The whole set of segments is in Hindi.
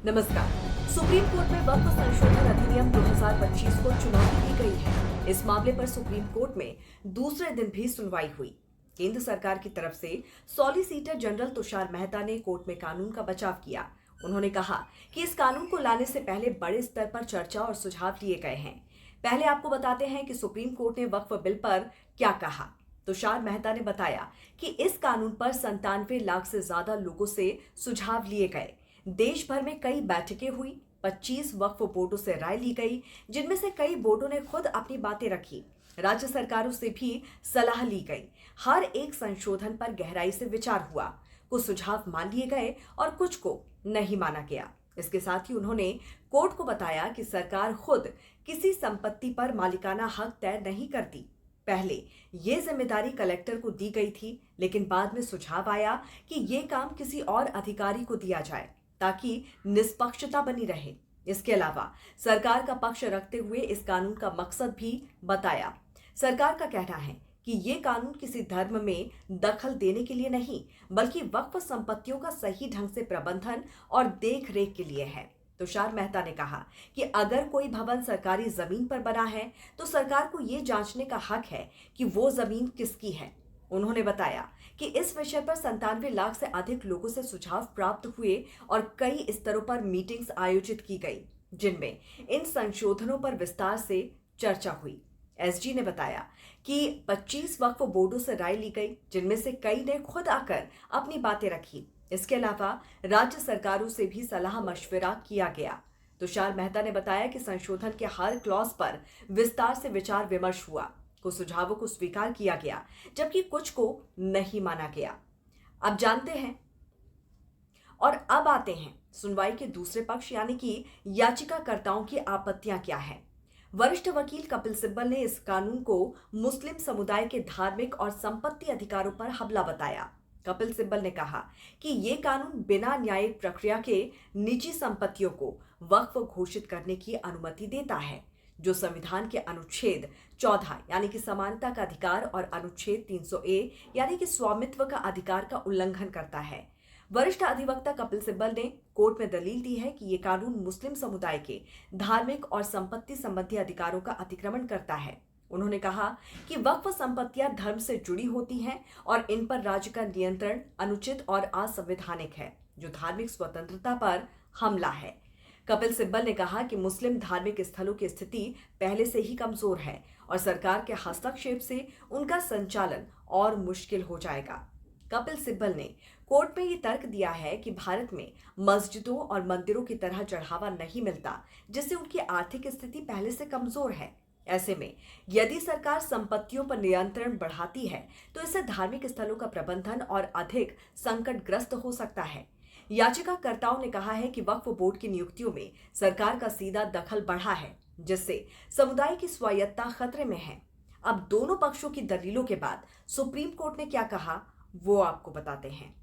नमस्कार। सुप्रीम कोर्ट में वक्फ संशोधन अधिनियम 2025 को चुनौती दी गई है। इस मामले पर सुप्रीम कोर्ट में दूसरे दिन भी सुनवाई हुई। केंद्र सरकार की तरफ से सॉलिसिटर जनरल तुषार मेहता ने कोर्ट में कानून का बचाव किया। उन्होंने कहा कि इस कानून को लाने से पहले बड़े स्तर पर चर्चा और सुझाव लिए गए हैं। पहले आपको बताते हैं कि सुप्रीम कोर्ट ने वक्फ बिल पर क्या कहा। तुषार मेहता ने बताया कि इस कानून पर 97 लाख से ज्यादा लोगों से सुझाव लिए गए। देश भर में कई बैठकें हुई, 25 वक्फ बोर्डों से राय ली गई, जिनमें से कई बोर्डों ने खुद अपनी बातें रखी। राज्य सरकारों से भी सलाह ली गई। हर एक संशोधन पर गहराई से विचार हुआ। कुछ सुझाव मान लिए गए और कुछ को नहीं माना गया। इसके साथ ही उन्होंने कोर्ट को बताया कि सरकार खुद किसी संपत्ति पर मालिकाना हक तय नहीं करती। पहले ये जिम्मेदारी कलेक्टर को दी गई थी, लेकिन बाद में सुझाव आया कि ये काम किसी और अधिकारी को दिया जाए ताकि निष्पक्षता बनी रहे। इसके अलावा सरकार का पक्ष रखते हुए इस कानून का मकसद भी बताया। सरकार का कहना है कि ये कानून किसी धर्म में दखल देने के लिए नहीं, बल्कि वक्फ संपत्तियों का सही ढंग से प्रबंधन और देख रेख के लिए है। तुषार मेहता ने कहा कि अगर कोई भवन सरकारी जमीन पर बना है तो सरकार को ये जांचने का हक है कि वो जमीन किसकी है। उन्होंने बताया कि इस विषय पर 97 लाख से अधिक लोगों से सुझाव प्राप्त हुए और कई स्तरों पर मीटिंग्स आयोजित की गई, जिनमें इन संशोधनों पर विस्तार से चर्चा हुई। एसजी ने बताया कि 25 वक्फ बोर्डों से राय ली गई, जिनमें से कई ने खुद आकर अपनी बातें रखी। इसके अलावा राज्य सरकारों से भी सलाह मशविरा किया गया। तुषार मेहता ने बताया कि संशोधन के हर क्लॉज पर विस्तार से विचार विमर्श हुआ। कुछ सुझावों को स्वीकार किया गया, जबकि कुछ को नहीं माना गया। अब जानते हैं और अब आते हैं सुनवाई के दूसरे पक्ष यानी कि याचिकाकर्ताओं की आपत्तियां क्या है। वरिष्ठ वकील कपिल सिब्बल ने इस कानून को मुस्लिम समुदाय के धार्मिक और संपत्ति अधिकारों पर हमला बताया। कपिल सिब्बल ने कहा कि ये कानून बिना न्यायिक प्रक्रिया के निजी संपत्तियों को वक्फ घोषित करने की अनुमति देता है, जो संविधान के अनुच्छेद 14 यानी कि समानता का अधिकार और अनुच्छेद 300A यानी कि स्वामित्व का अधिकार का उल्लंघन करता है। वरिष्ठ अधिवक्ता कपिल सिब्बल ने कोर्ट में दलील दी है कि ये कानून मुस्लिम समुदाय के धार्मिक और संपत्ति संबंधी अधिकारों का अतिक्रमण करता है। उन्होंने कहा कि वक्फ संपत्तियां धर्म से जुड़ी होती हैं और इन पर राज्य का नियंत्रण अनुचित और असंवैधानिक है, जो धार्मिक स्वतंत्रता पर हमला है। कपिल सिब्बल ने कहा कि मुस्लिम धार्मिक स्थलों की स्थिति पहले से ही कमजोर है और सरकार के हस्तक्षेप से उनका संचालन और मुश्किल हो जाएगा। कपिल सिब्बल ने कोर्ट में ये तर्क दिया है कि भारत में मस्जिदों और मंदिरों की तरह चढ़ावा नहीं मिलता, जिससे उनकी आर्थिक स्थिति पहले से कमजोर है। ऐसे में यदि सरकार संपत्तियों पर नियंत्रण बढ़ाती है तो इससे धार्मिक स्थलों का प्रबंधन और अधिक संकटग्रस्त हो सकता है। याचिकाकर्ताओं ने कहा है कि वक्फ बोर्ड की नियुक्तियों में सरकार का सीधा दखल बढ़ा है, जिससे समुदाय की स्वायत्तता खतरे में है। अब दोनों पक्षों की दलीलों के बाद सुप्रीम कोर्ट ने क्या कहा, वो आपको बताते हैं।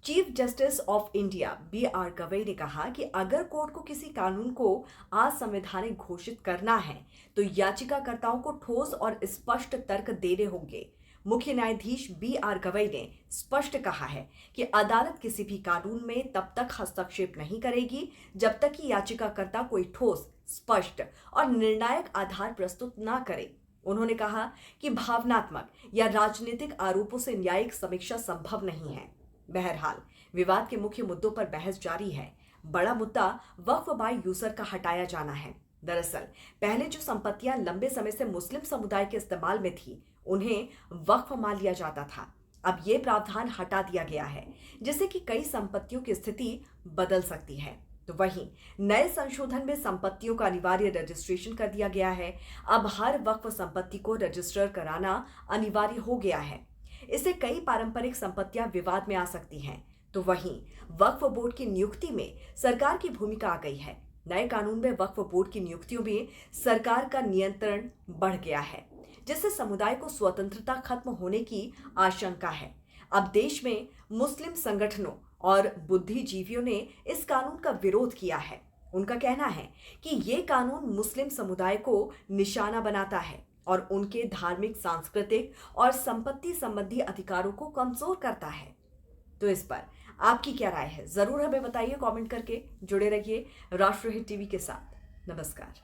Chief justice of India BR Gavai ने कहा कि अगर कोर्ट को किसी कानून को असंवैधानिक घोषित करना है तो याचिकाकर्ताओं को ठोस और स्पष्ट तर्क देने होंगे। मुख्य न्यायाधीश BR गवई ने स्पष्ट कहा है कि अदालत किसी भी कानून में तब तक हस्तक्षेप नहीं करेगी जब तक कि याचिकाकर्ता कोई ठोस, स्पष्ट और निर्णायक आधार प्रस्तुत न करे। उन्होंने कहा कि भावनात्मक या राजनीतिक आरोपों से न्यायिक समीक्षा संभव नहीं है। बहरहाल विवाद के मुख्य मुद्दों पर बहस जारी है। बड़ा मुद्दा वक्फ बाय यूजर का हटाया जाना है। दरअसल पहले जो संपत्तियां लंबे समय से मुस्लिम समुदाय के इस्तेमाल में थी, उन्हें वक्फ मान लिया जाता था। अब ये प्रावधान हटा दिया गया है, जिससे कि कई संपत्तियों की स्थिति बदल सकती है। तो वहीं नए संशोधन में संपत्तियों का अनिवार्य रजिस्ट्रेशन कर दिया गया है। अब हर वक्फ संपत्ति को रजिस्टर कराना अनिवार्य हो गया है। इससे कई पारंपरिक संपत्तियां विवाद में आ सकती हैं। तो वहीं वक्फ बोर्ड की नियुक्ति में सरकार की भूमिका आ गई है। नए कानून में वक्फ बोर्ड की नियुक्तियों में सरकार का नियंत्रण बढ़ गया है, जिससे समुदाय को स्वतंत्रता खत्म होने की आशंका है। अब देश में मुस्लिम संगठनों और बुद्धिजीवियों ने इस कानून का विरोध किया है। उनका कहना है कि ये कानून मुस्लिम समुदाय को निशाना बनाता है और उनके धार्मिक, सांस्कृतिक और संपत्ति संबंधी अधिकारों को कमजोर करता है। तो इस पर आपकी क्या राय है, जरूर हमें बताइए कमेंट करके। जुड़े रहिए राष्ट्रहित टीवी के साथ। नमस्कार।